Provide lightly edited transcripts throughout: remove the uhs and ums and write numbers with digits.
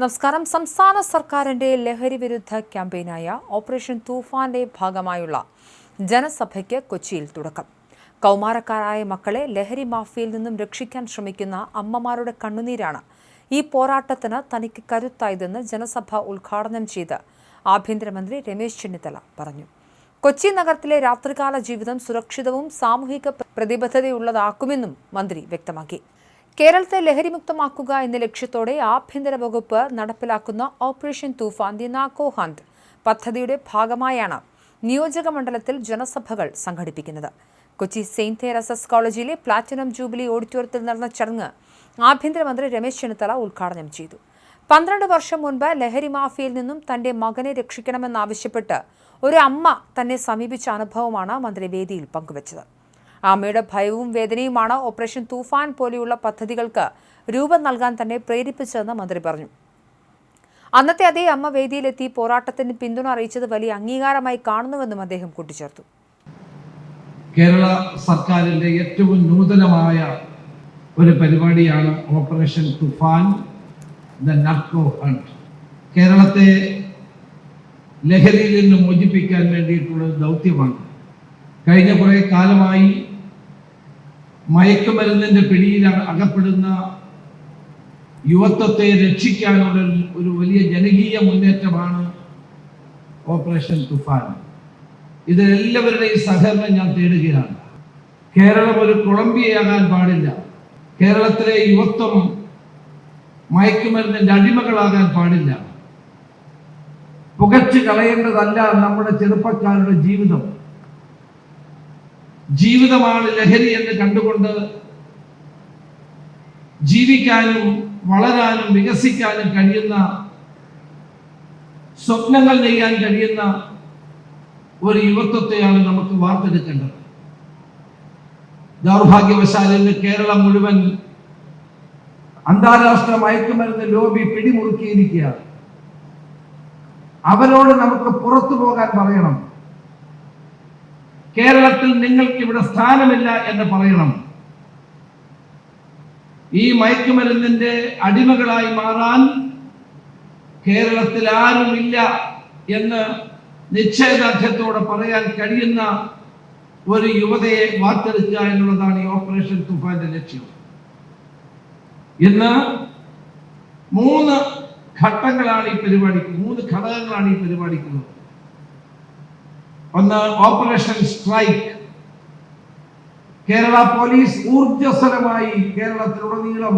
നമസ്കാരം. സംസ്ഥാന സർക്കാരിന്റെ ലഹരി വിരുദ്ധ ക്യാമ്പയിനായ ഓപ്പറേഷൻ തൂഫാന്റെ ഭാഗമായുള്ള ജനസഭയ്ക്ക് കൊച്ചിയിൽ തുടക്കം. കൗമാരക്കാരായ മക്കളെ ലഹരി മാഫിയയിൽ നിന്നും രക്ഷിക്കാൻ ശ്രമിക്കുന്ന അമ്മമാരുടെ കണ്ണുനീരാണ് ഈ പോരാട്ടത്തിന് തനിക്ക് കരുത്തായതെന്ന് ജനസഭ ഉദ്ഘാടനം ചെയ്ത് ആഭ്യന്തരമന്ത്രി രമേശ് ചെന്നിത്തല പറഞ്ഞു. കൊച്ചി നഗരത്തിലെ രാത്രികാല ജീവിതം സുരക്ഷിതവും സാമൂഹിക പ്രതിബദ്ധതയുള്ളതാക്കുമെന്നും മന്ത്രി വ്യക്തമാക്കി. കേരളത്തെ ലഹരിമുക്തമാക്കുക എന്ന ലക്ഷ്യത്തോടെ ആഭ്യന്തര വകുപ്പ് നടപ്പിലാക്കുന്ന operation Toofan the narco hunt പദ്ധതിയുടെ ഭാഗമായാണ് നിയോജക മണ്ഡലത്തിൽ ജനസഭകൾ സംഘടിപ്പിക്കുന്നത്. കൊച്ചി സെയിന്റ് തെരേസസ് കോളേജിലെ പ്ലാറ്റിനം ജൂബിലി ഓഡിറ്റോറിയത്തിൽ നടന്ന ചടങ്ങ് ആഭ്യന്തരമന്ത്രി രമേശ് ചെന്നിത്തല ഉദ്ഘാടനം ചെയ്തു. 12 വർഷം മുൻപ് ലഹരി മാഫിയയിൽ നിന്നും തന്റെ മകനെ രക്ഷിക്കണമെന്നാവശ്യപ്പെട്ട് ഒരു അമ്മ തന്നെ സമീപിച്ച അനുഭവമാണ് മന്ത്രി വേദിയിൽ പങ്കുവച്ചത്. അമ്മയുടെ ഭയവും വേദനയുമാണ് ഓപ്പറേഷൻ തൂഫാൻ പോലെയുള്ള പദ്ധതികൾക്ക് രൂപം നൽകാൻ തന്നെ പ്രേരിപ്പിച്ചതെന്ന് മന്ത്രി പറഞ്ഞു. അന്നത്തെ അതേ അമ്മ വേദിയിലെത്തി പോരാട്ടത്തിന് പിന്തുണ അറിയിച്ചത് വലിയ അംഗീകാരമായി കാണുന്നുവെന്നും അദ്ദേഹം കൂട്ടിച്ചേർത്തു. കേരള സർക്കാരിന്റെ ഏറ്റവും നൂതനമായ ഒരു പരിപാടിയാണ് operation Toofan the narco hunt. കേരളത്തെ ലഹരിയിൽ നിന്ന് മോചിപ്പിക്കാൻ വേണ്ടിയിട്ടുള്ള ദൗത്യമാണ്. കഴിഞ്ഞ കുറെ കാലമായി മയക്കുമരുന്നിന്റെ പിടിയിൽ അകപ്പെടുന്ന യുവത്വത്തെ രക്ഷിക്കാനുള്ള ഒരു വലിയ ജനകീയ മുന്നേറ്റമാണ് ഓപ്പറേഷൻ തൂഫാൻ. ഇതിലെല്ലാവരുടെയും സഹകരണം ഞാൻ തേടുകയാണ്. കേരളം ഒരു കൊളംബിയയാകാൻ പാടില്ല. കേരളത്തിലെ യുവത്വം മയക്കുമരുന്നിന്റെ അടിമകളാകാൻ പാടില്ല. പുകച്ചു കളയേണ്ടതല്ല നമ്മുടെ ചെറുപ്പക്കാരുടെ ജീവിതം. ജീവിതമാണ് ലഹരി എന്ന് കണ്ടുകൊണ്ട് ജീവിക്കാനും വളരാനും വികസിക്കാനും കഴിയുന്ന, സ്വപ്നങ്ങൾ നെയ്യാൻ കഴിയുന്ന ഒരു യുവത്വത്തെയാണ് നമുക്ക് വാർത്തെടുക്കേണ്ടത്. ദൗർഭാഗ്യവശാൽ ഇന്ന് കേരളം മുഴുവൻ അന്താരാഷ്ട്ര മയക്കുമരുന്ന് ലോബി പിടിമുറുക്കിയിരിക്കുകയാണ്. അവരോട് നമുക്ക് പുറത്തു പോകാൻ പറയണം. കേരളത്തിൽ നിങ്ങൾക്ക് ഇവിടെ സ്ഥാനമില്ല എന്ന് പറയണം. ഈ മയക്കുമരുന്നിന്റെ അടിമകളായി മാറാൻ കേരളത്തിൽ ആരുമില്ല എന്ന് നിശ്ചയദാർഢ്യത്തോടെ പറയാൻ കഴിയുന്ന ഒരു യുവതയെ വാർത്തെടുക്കുക എന്നുള്ളതാണ് ഈ ഓപ്പറേഷൻ തൂഫാന്റെ ലക്ഷ്യം. ഇന്ന് 3 ഘട്ടങ്ങളാണ് ഈ പരിപാടിക്ക്, 3 ഘടകങ്ങളാണ് ഈ പരിപാടിക്കുള്ളത്. ഒന്ന്, ഓപ്പറേഷൻ സ്ട്രൈക്ക്. കേരള പോലീസ് ഊർജ്ജസ്വലമായി കേരളത്തിലുടനീളം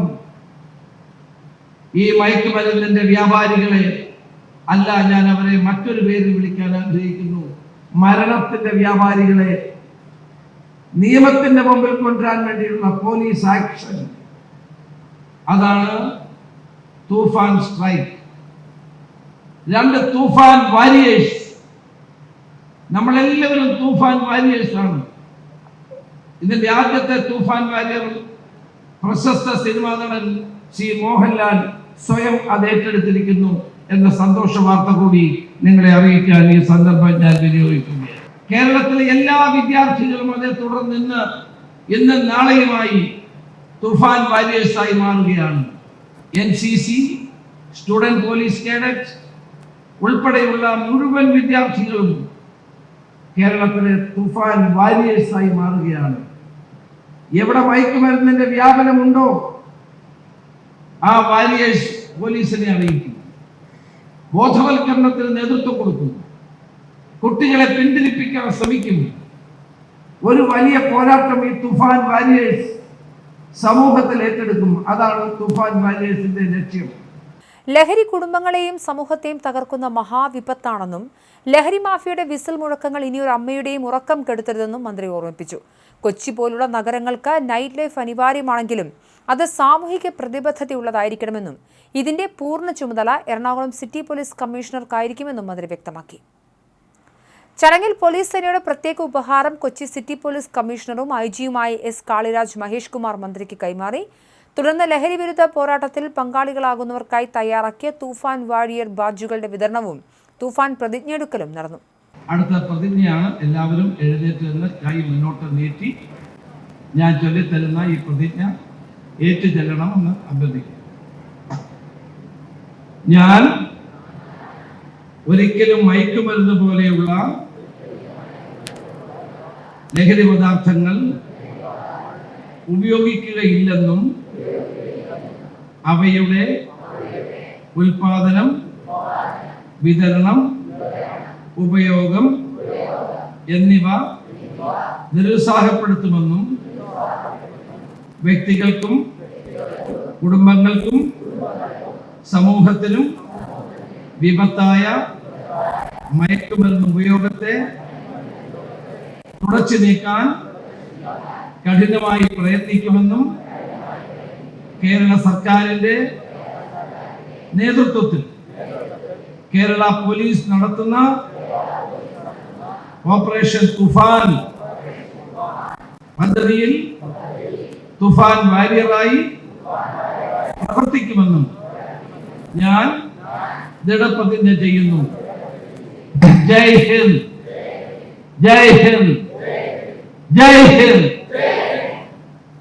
ഈ മയക്കുമരുന്നിന്റെ വ്യാപാരികളെ, അല്ല, ഞാൻ അവരെ മറ്റൊരു പേരിൽ വിളിക്കാൻ ആഗ്രഹിക്കുന്നു, മരണത്തിന്റെ വ്യാപാരികളെ നിയമത്തിന്റെ മുമ്പിൽ കൊണ്ടുവരാൻ വേണ്ടിയുള്ള പോലീസ് ആക്ഷൻ, അതാണ് തൂഫാൻ സ്ട്രൈക്ക്. 2, തൂഫാൻ വാരിയേഴ്സ്. നമ്മളെല്ലാവരും തൂഫാൻ വാരിയേഴ്സ് ആണ്. ഇതിന്റെ ആദ്യത്തെ തൂഫാൻ വാരിയർ പ്രശസ്ത സിനിമാ നടൻ ശ്രീ മോഹൻലാൽ സ്വയം അത് ഏറ്റെടുത്തിരിക്കുന്നു എന്ന സന്തോഷ വാർത്ത കൂടി നിങ്ങളെ അറിയിക്കാൻ ഈ സന്ദർഭം ഞാൻ വിനിയോഗിക്കുകയാണ്. കേരളത്തിലെ എല്ലാ വിദ്യാർത്ഥികളും അതേ തുടർന്ന് ഇന്ന് നാളെയുമായി തൂഫാൻ വാരിയേഴ്സായി മാറുകയാണ്. NCC, സ്റ്റുഡന്റ് പോലീസ് കേഡറ്റ് ഉൾപ്പെടെയുള്ള മുഴുവൻ വിദ്യാർത്ഥികളും കേരളത്തിലെ തൂഫാൻ വാരിയേഴ്സായി മാറുകയാണ്. എവിടെ മയക്കുമരുന്നിന്റെ വ്യാപനമുണ്ടോ ആ വാരിയേഴ്സ് പോലീസിനെ അറിയിക്കും, ബോധവൽക്കരണത്തിന് നേതൃത്വം കൊടുക്കും, കുട്ടികളെ പിന്തിരിപ്പിക്കാൻ ശ്രമിക്കും. ഒരു വലിയ പോരാട്ടം ഈ തൂഫാൻ വാരിയേഴ്സ് സമൂഹത്തിൽ ഏറ്റെടുക്കും. അതാണ് തൂഫാൻ വാരിയേഴ്സിന്റെ ലക്ഷ്യം. ലഹരി കുടുംബങ്ങളെയും സമൂഹത്തെയും തകർക്കുന്ന മഹാവിപത്താണെന്നും ലഹരി മാഫിയയുടെ വിസിൽ മുഴക്കങ്ങൾ ഇനിയൊരു അമ്മയുടെയും ഉറക്കം കെടുത്തരുതെന്നും മന്ത്രി ഓർമ്മിപ്പിച്ചു. കൊച്ചി പോലുള്ള നഗരങ്ങൾക്ക് നൈറ്റ് ലൈഫ് അനിവാര്യമാണെങ്കിലും അത് സാമൂഹിക പ്രതിബദ്ധതയുള്ളതായിരിക്കണമെന്നും ഇതിന്റെ പൂർണ്ണ ചുമതല എറണാകുളം സിറ്റി പോലീസ് കമ്മീഷണർക്കായിരിക്കുമെന്നും മന്ത്രി വ്യക്തമാക്കി. ചടങ്ങിൽ പോലീസ് സേനയുടെ പ്രത്യേക ഉപഹാരം കൊച്ചി സിറ്റി പോലീസ് കമ്മീഷണറും IG-യുമായ S. കാളിരാജ് മഹേഷ് കുമാർ മന്ത്രിക്ക് കൈമാറി. തുടർന്ന് ലഹരി വിരുദ്ധ പോരാട്ടത്തിൽ പങ്കാളികളാകുന്നവർക്കായി തയ്യാറാക്കിയ തൂഫാൻ വാരിയർ ബാഡ്ജുകളുടെ വിതരണവും തൂഫാൻ പ്രതിജ്ഞയെടുക്കലും നടന്നു. അടുത്ത പ്രതിജ്ഞയാണ്. എല്ലാവരും എഴുന്നേറ്റ് നിന്ന് കൈ മുന്നോട്ട് നീട്ടി ഞാൻ ചൊല്ലിത്തരുന്ന ഈ പ്രതിജ്ഞ ഏറ്റു ചെല്ലണമെന്ന് അഭ്യർത്ഥിക്കുന്നു. ഞാൻ ഒരിക്കലും മയക്കുമരുന്ന് പോലെയുള്ള ലഹരി പദാർത്ഥങ്ങൾ ഉപയോഗിക്കുകയില്ലെന്നും അവയുടെ ഉൽപാദനം, വിതരണം, ഉപയോഗം എന്നിവ നിരുത്സാഹപ്പെടുത്തുമെന്നും വ്യക്തികൾക്കും കുടുംബങ്ങൾക്കും സമൂഹത്തിനും വിപത്തായ മയക്കുമരുന്ന് ഉപയോഗത്തെ തുടച്ചു നീക്കാൻ കഠിനമായി പ്രയത്നിക്കുമെന്നും കേരള സർക്കാരിന്റെ നേതൃത്വത്തിൽ കേരള പോലീസ് നടത്തുന്ന ഓപ്പറേഷൻ തുഫാൻ പദ്ധതിയിൽ തുഫാൻ വാരിയറായി പ്രവർത്തിക്കുമെന്നും ഞാൻ ദൃഢപ്രതിജ്ഞ ചെയ്യുന്നു. ജയ് ഹിന്ദ്, ജയ് ഹിന്ദ്, ജയ് ഹിന്ദ്.